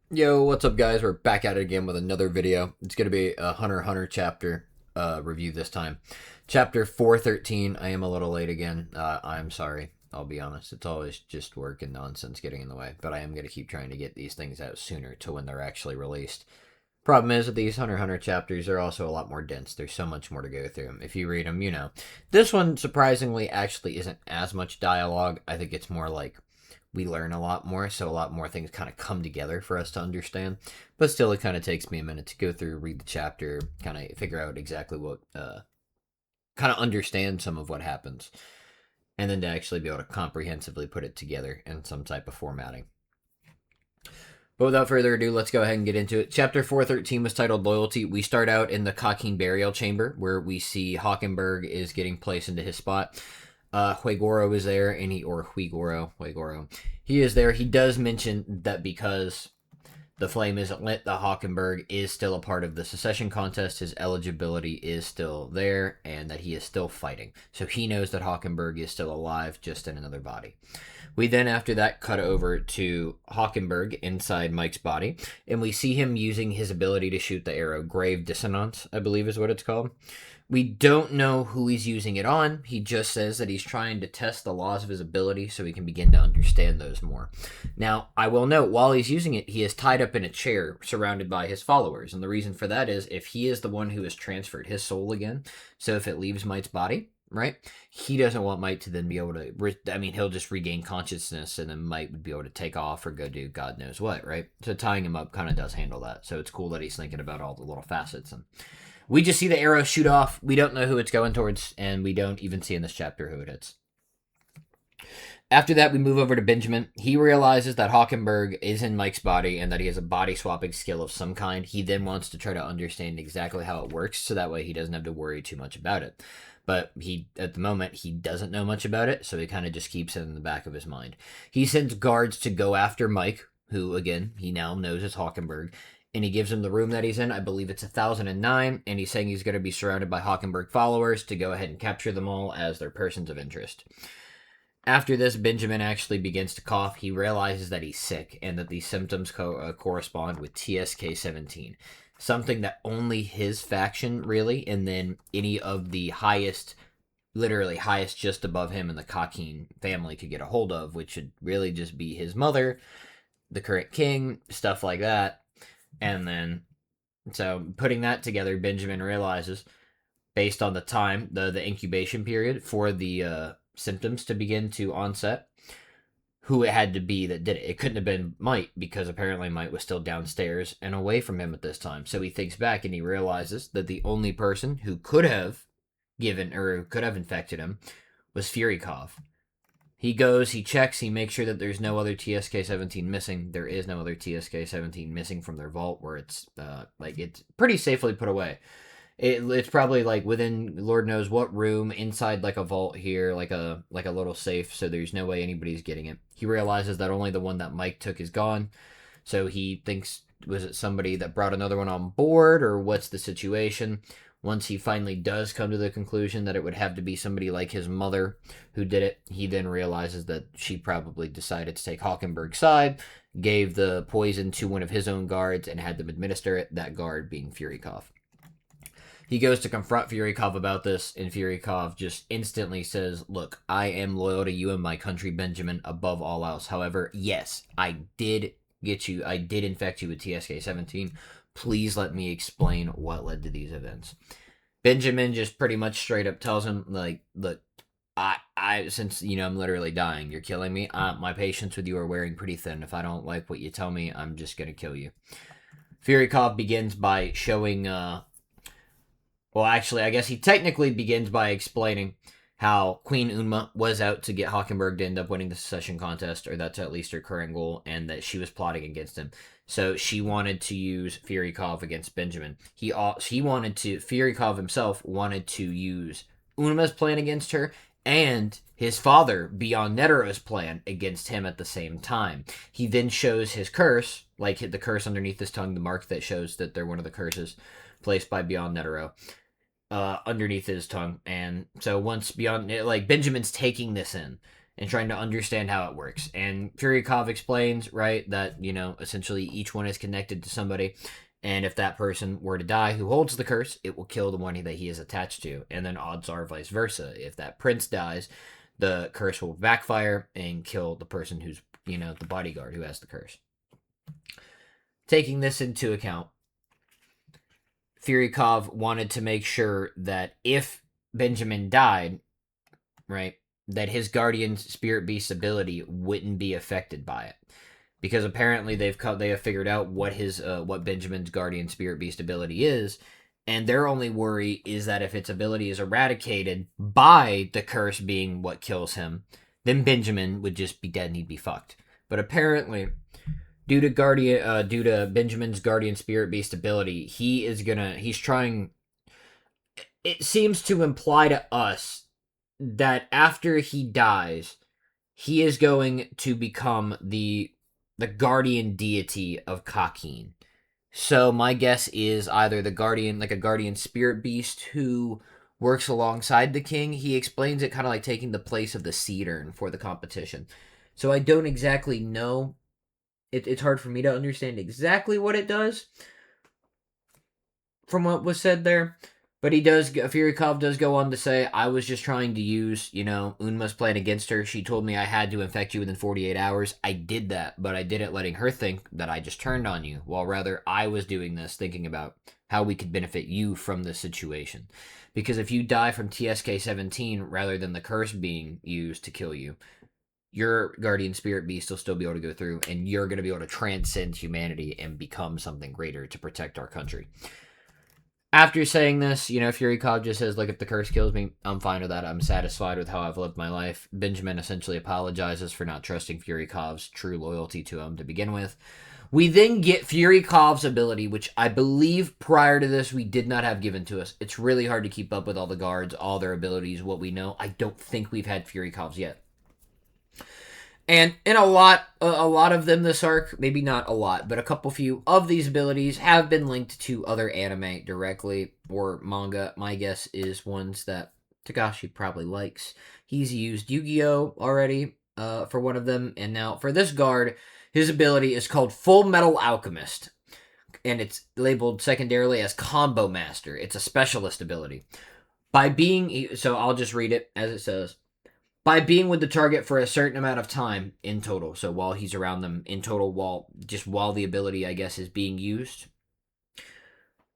Yo, what's up, guys? We're back at it again with another video. It's going to be a Hunter x Hunter chapter review this time. Chapter 413. I am a little late again. I'm sorry. I'll be honest. It's always just work and nonsense getting in the way. But I am going to keep trying to get these things out sooner to when they're actually released. Problem is, with these Hunter x Hunter chapters, they're also a lot more dense. There's so much more to go through. If you read them, you know. This one, surprisingly, actually isn't as much dialogue. I think it's more like we learn a lot more, so a lot more things kind of come together for us to understand. But still, it kind of takes me a minute to go through, read the chapter, kind of figure out exactly what, kind of understand some of what happens, and then to actually be able to comprehensively put it together in some type of formatting. But without further ado, let's go ahead and get into it. Chapter 413 was titled Loyalty. We start out in the Cockine Burial Chamber, where we see Hockenberg is getting placed into his spot. Huigoro is there, and Huigoro. He is there. He does mention that because the flame isn't lit, the Hockenberg is still a part of the secession contest. His eligibility is still there, and that he is still fighting. So he knows that Hockenberg is still alive, just in another body. We then, after that, cut over to Hockenberg inside Mike's body, and we see him using his ability to shoot the arrow. Grave Dissonance, I believe is what it's called. We don't know who he's using it on. He just says that he's trying to test the laws of his ability so he can begin to understand those more. Now, I will note, while he's using it, he is tied up in a chair surrounded by his followers. And the reason for that is if he is the one who has transferred his soul again, so if it leaves Mike's body, right, he doesn't want Mike to then be able to, he'll just regain consciousness and then Mike would be able to take off or go do God knows what, right? So tying him up kind of does handle that. So it's cool that he's thinking about all the little facets. And we just see the arrow shoot off. We don't know who it's going towards, and we don't even see in this chapter who it hits. After that, we move over to Benjamin. He realizes that Hockenberg is in Mike's body and that he has a body swapping skill of some kind. He then wants to try to understand exactly how it works so that way he doesn't have to worry too much about it. But at the moment, he doesn't know much about it, so he kind of just keeps it in the back of his mind. He sends guards to go after Mike, who, again, he now knows is Hockenberg, and he gives him the room that he's in. I believe it's 1009, and he's saying he's going to be surrounded by Hockenberg followers to go ahead and capture them all as their persons of interest. After this, Benjamin actually begins to cough. He realizes that he's sick and that these symptoms correspond with TSK-17, something that only his faction really, and then any of the highest, literally highest just above him in the Cockine family could get a hold of, which should really just be his mother, the current king, stuff like that. And then, so putting that together, Benjamin realizes, based on the time, the incubation period for the symptoms to begin to onset, who it had to be that did it. It couldn't have been Mike, because apparently Mike was still downstairs and away from him at this time. So he thinks back and he realizes that the only person who could have given, or could have infected him, was Furykov. He goes, he checks, he makes sure that there's no other TSK-17 missing. There is no other TSK-17 missing from their vault, where it's it's pretty safely put away. It's probably within Lord knows what room inside a vault here, like a little safe. So there's no way anybody's getting it. He realizes that only the one that Mike took is gone. So he thinks, was it somebody that brought another one on board, or what's the situation? Once he finally does come to the conclusion that it would have to be somebody like his mother who did it, he then realizes that she probably decided to take Hockenberg's side, gave the poison to one of his own guards, and had them administer it, that guard being Furykov. He goes to confront Furykov about this, and Furykov just instantly says, look, I am loyal to you and my country, Benjamin, above all else. However, yes, I did infect you with TSK-17. Please let me explain what led to these events. Benjamin just pretty much straight up tells him, look, I since, I'm literally dying, you're killing me, my patience with you are wearing pretty thin. If I don't like what you tell me, I'm just going to kill you. Furykov begins by showing, well, actually, I guess he technically begins by explaining how Queen Unma was out to get Hockenberg to end up winning the secession contest, or that's at least her current goal, and that she was plotting against him. So she wanted to use Furykov against Benjamin. Furykov himself wanted to use Unma's plan against her, and his father, Beyond Netero's plan, against him at the same time. He then shows his curse, like the curse underneath his tongue, the mark that shows that they're one of the curses placed by Beyond Netero, underneath his tongue. And so once Benjamin's taking this in, and trying to understand how it works. And Furyakov explains, right, that, you know, essentially each one is connected to somebody. And if that person were to die who holds the curse, it will kill the one that he is attached to. And then odds are vice versa. If that prince dies, the curse will backfire and kill the person who's, you know, the bodyguard who has the curse. Taking this into account, Furyakov wanted to make sure that if Benjamin died, right, that his guardian spirit beast ability wouldn't be affected by it, because apparently they have figured out what Benjamin's guardian spirit beast ability is, and their only worry is that if its ability is eradicated by the curse being what kills him, then Benjamin would just be dead and he'd be fucked. But apparently, due to Benjamin's guardian spirit beast ability, he's trying. It seems to imply to us that after he dies, he is going to become the guardian deity of Kakin. So my guess is either the guardian, like a guardian spirit beast who works alongside the king. He explains it kind of like taking the place of the seed urn for the competition. So I don't exactly know. It's hard for me to understand exactly what it does from what was said there. But Furyakov does go on to say, I was just trying to use, you know, Unma's plan against her. She told me I had to infect you within 48 hours. I did that, but I did it letting her think that I just turned on you, while rather I was doing this thinking about how we could benefit you from this situation. Because if you die from TSK-17 rather than the curse being used to kill you, your guardian spirit beast will still be able to go through, and you're going to be able to transcend humanity and become something greater to protect our country. After saying this, you know, Furyakov just says, look, if the curse kills me, I'm fine with that. I'm satisfied with how I've lived my life. Benjamin essentially apologizes for not trusting Furyakov's true loyalty to him to begin with. We then get Furyakov's ability, which I believe prior to this we did not have given to us. It's really hard to keep up with all the guards, all their abilities, what we know. I don't think we've had Furyakov's yet. And in a lot of them this arc, maybe not a lot, but a couple few of these abilities have been linked to other anime directly or manga. My guess is ones that Togashi probably likes. He's used Yu-Gi-Oh! Already for one of them, and now for this guard, his ability is called Full Metal Alchemist, and it's labeled secondarily as Combo Master. It's a specialist ability. So I'll just read it as it says. By being with the target for a certain amount of time in total, so while he's around them in total, while the ability, I guess, is being used,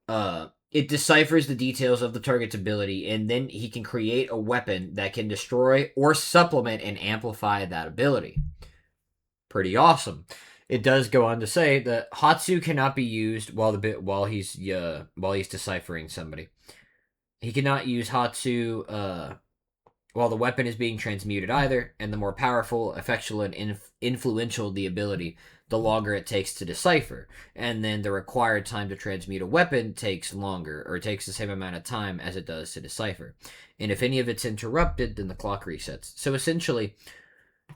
it deciphers the details of the target's ability, and then he can create a weapon that can destroy or supplement and amplify that ability. Pretty awesome. It does go on to say that Hatsu cannot be used while he's deciphering somebody. He cannot use Hatsu while the weapon is being transmuted either, and the more powerful, effectual, and influential the ability, the longer it takes to decipher. And then the required time to transmute a weapon takes longer, or takes the same amount of time as it does to decipher. And if any of it's interrupted, then the clock resets. So essentially,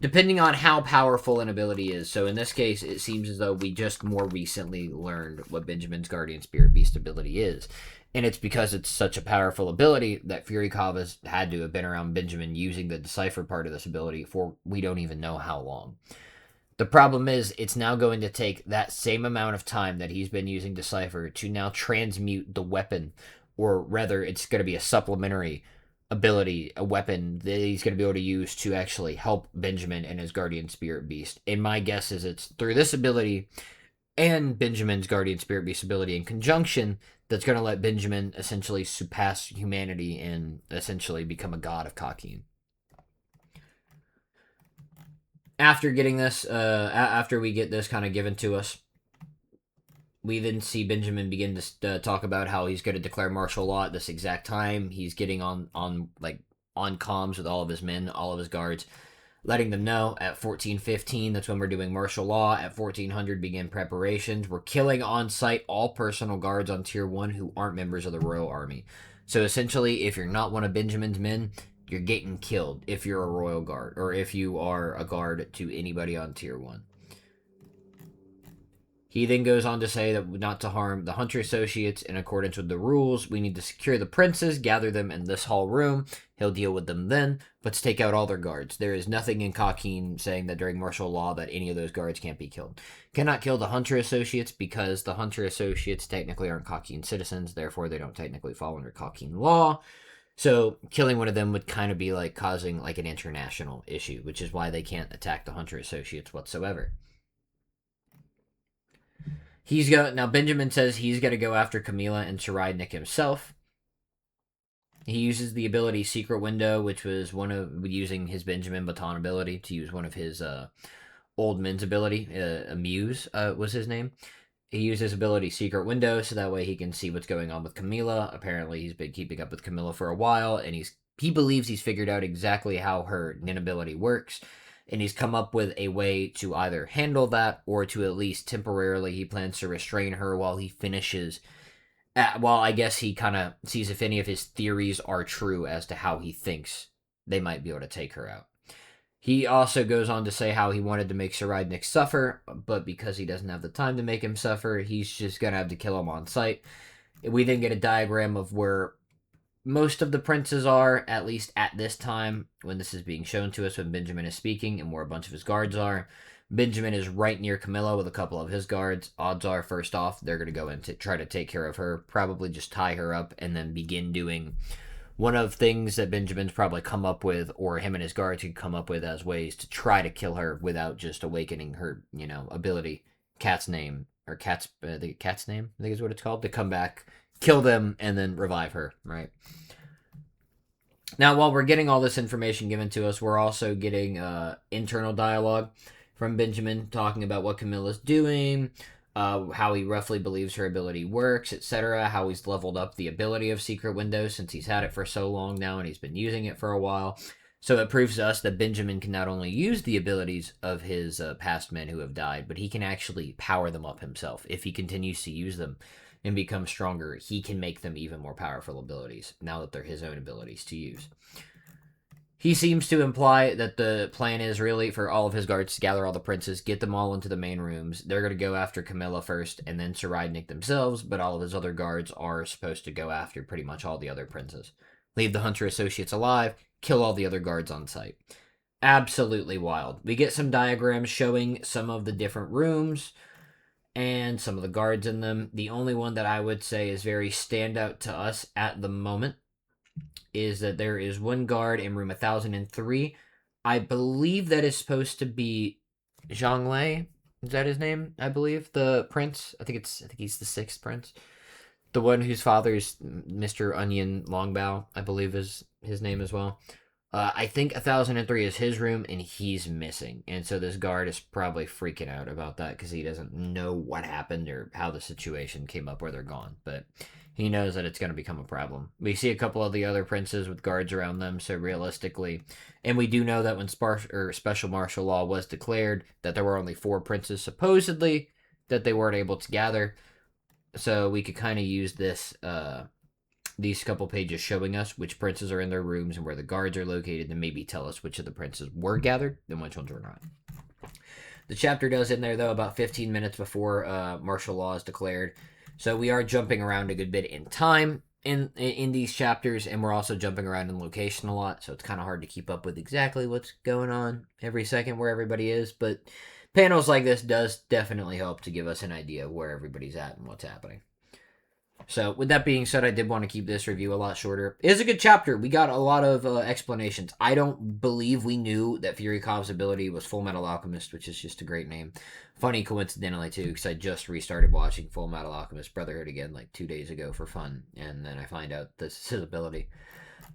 depending on how powerful an ability is, so in this case, it seems as though we just more recently learned what Benjamin's Guardian Spirit Beast ability is. And it's because it's such a powerful ability that Furyakov has had to have been around Benjamin using the decipher part of this ability for we don't even know how long. The problem is, it's now going to take that same amount of time that he's been using decipher to now transmute the weapon, or rather, it's going to be a supplementary ability, a weapon that he's going to be able to use to actually help Benjamin and his Guardian Spirit Beast. And my guess is it's through this ability and Benjamin's Guardian Spirit Beast ability in conjunction that's going to let Benjamin essentially surpass humanity and essentially become a god of Kakin. After getting this, after we get this kind of given to us, we then see Benjamin begin to talk about how he's going to declare martial law at this exact time. He's getting on comms with all of his men, all of his guards, letting them know at 14:15, that's when we're doing martial law. At 1400, begin preparations. We're killing on site all personal guards on tier 1 who aren't members of the Royal Army. So essentially, if you're not one of Benjamin's men, you're getting killed if you're a Royal Guard, or if you are a guard to anybody on tier 1. He then goes on to say that not to harm the Hunter associates in accordance with the rules. We need to secure the princes, gather them in this hall room. He'll deal with them then, but to take out all their guards. There is nothing in Kakin saying that during martial law that any of those guards can't be killed. Cannot kill the Hunter associates because the Hunter associates technically aren't Kakin citizens, therefore they don't technically fall under Kakin law. So killing one of them would kind of be like causing like an international issue, which is why they can't attack the Hunter associates whatsoever. Now Benjamin says he's going to go after Camila and Sarai himself. He uses the ability Secret Window, which was one of using his Benjamin Baton ability to use one of his old men's ability. Amuse was his name. He used his ability Secret Window so that way he can see what's going on with Camila. Apparently, he's been keeping up with Camila for a while, and he believes he's figured out exactly how her nin ability works. And he's come up with a way to either handle that or to at least temporarily he plans to restrain her while he finishes. Well, I guess he kind of sees if any of his theories are true as to how he thinks they might be able to take her out. He also goes on to say how he wanted to make Sarai suffer, but because he doesn't have the time to make him suffer, he's just going to have to kill him on sight. We then get a diagram of where most of the princes are, at least at this time, when this is being shown to us when Benjamin is speaking, and where a bunch of his guards are. Benjamin is right near Camilla with a couple of his guards. Odds are, first off, they're going to go in to try to take care of her, probably just tie her up, and then begin doing one of things that Benjamin's probably come up with, or him and his guards could come up with as ways to try to kill her without just awakening her, ability. Cat's name, I think is what it's called, to come back, kill them, and then revive her, right? Now, while we're getting all this information given to us, we're also getting internal dialogue from Benjamin talking about what Camilla's doing, how he roughly believes her ability works, etc., how he's leveled up the ability of Secret Window since he's had it for so long now and he's been using it for a while. So it proves to us that Benjamin can not only use the abilities of his past men who have died, but he can actually power them up himself. If he continues to use them and become stronger, he can make them even more powerful abilities, now that they're his own abilities to use. He seems to imply that the plan is really for all of his guards to gather all the princes, get them all into the main rooms. They're going to go after Camilla first, and then Sarai themselves, but all of his other guards are supposed to go after pretty much all the other princes. Leave the Hunter associates alive, kill all the other guards on sight. Absolutely wild. We get some diagrams showing some of the different rooms and some of the guards in them. The only one that I would say is very standout to us at the moment is that there is one guard in room 1003. I believe that is supposed to be Zhang Lei. Is that his name? I believe the prince. I think he's the sixth prince. The one whose father is Mr. Onion Longbow, I believe is his name as well. I think 1003 is his room, and he's missing. And so this guard is probably freaking out about that because he doesn't know what happened or how the situation came up where they're gone. But he knows that it's going to become a problem. We see a couple of the other princes with guards around them, so realistically, and we do know that when special martial law was declared, that there were only 4 princes supposedly that they weren't able to gather. So we could kind of use this, these couple pages showing us which princes are in their rooms and where the guards are located, and maybe tell us which of the princes were gathered and which ones were not. The chapter does end there, though, about 15 minutes before martial law is declared. So we are jumping around a good bit in time in these chapters, and we're also jumping around in location a lot, so it's kind of hard to keep up with exactly what's going on every second where everybody is, but panels like this does definitely help to give us an idea of where everybody's at and what's happening. So, with that being said, I did want to keep this review a lot shorter. It is a good chapter. We got a lot of explanations. I don't believe we knew that Furykov's ability was Full Metal Alchemist, which is just a great name. Funny coincidentally, too, because I just restarted watching Full Metal Alchemist Brotherhood again like 2 days ago for fun, and then I find out this is his ability.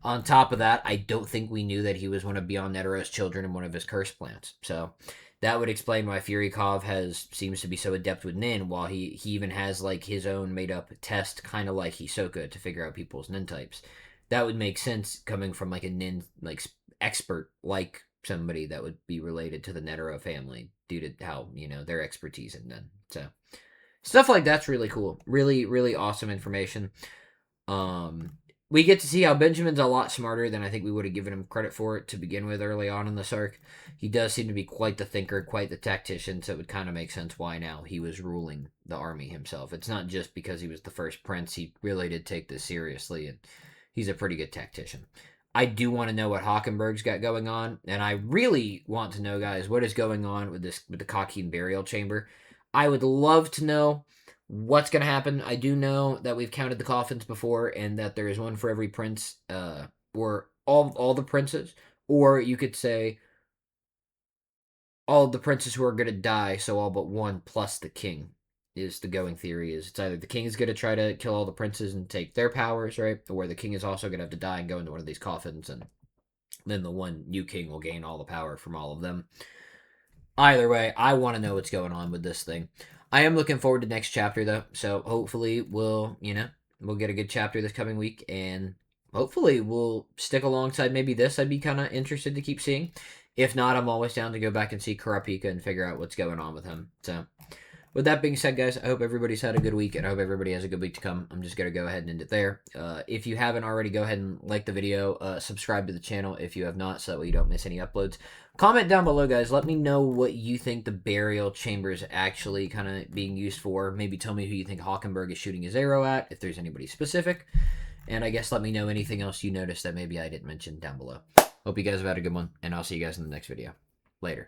On top of that, I don't think we knew that he was one of Beyond Netero's children and one of his curse plants. So that would explain why Furyakov seems to be so adept with Nin, while he even has like his own made-up test, kind of like Hisoka, to figure out people's Nin types. That would make sense coming from like a Nin like expert, like somebody that would be related to the Netero family due to how, their expertise in Nin. So stuff like that's really cool. Really, really awesome information. we get to see how Benjamin's a lot smarter than I think we would have given him credit for it to begin with early on in this arc. He does seem to be quite the thinker, quite the tactician, so it would kind of make sense why now he was ruling the army himself. It's not just because he was the first prince. He really did take this seriously, and he's a pretty good tactician. I do want to know what Hockenberg's got going on, and I really want to know, guys, what is going on with the Cockine burial chamber. I would love to know what's going to happen. I do know that we've counted the coffins before, and that there is one for every prince, or all the princes, or you could say all of the princes who are going to die, so all but one plus the king. Is the going theory is it's either the king is going to try to kill all the princes and take their powers, right, or the king is also going to have to die and go into one of these coffins, and then the one new king will gain all the power from all of them. Either way, I want to know what's going on with this thing. I am looking forward to next chapter though, so hopefully we'll get a good chapter this coming week, and hopefully we'll stick alongside maybe this. I'd be kind of interested to keep seeing. If not, I'm always down to go back and see Kurapika and figure out what's going on with him. So with that being said, guys, I hope everybody's had a good week, and I hope everybody has a good week to come. I'm just going to go ahead and end it there. If you haven't already, go ahead and like the video. Subscribe to the channel if you have not, so that way you don't miss any uploads. Comment down below, guys. Let me know what you think the burial chamber is actually kind of being used for. Maybe tell me who you think Hockenberg is shooting his arrow at, if there's anybody specific. And I guess let me know anything else you noticed that maybe I didn't mention down below. Hope you guys have had a good one, and I'll see you guys in the next video. Later.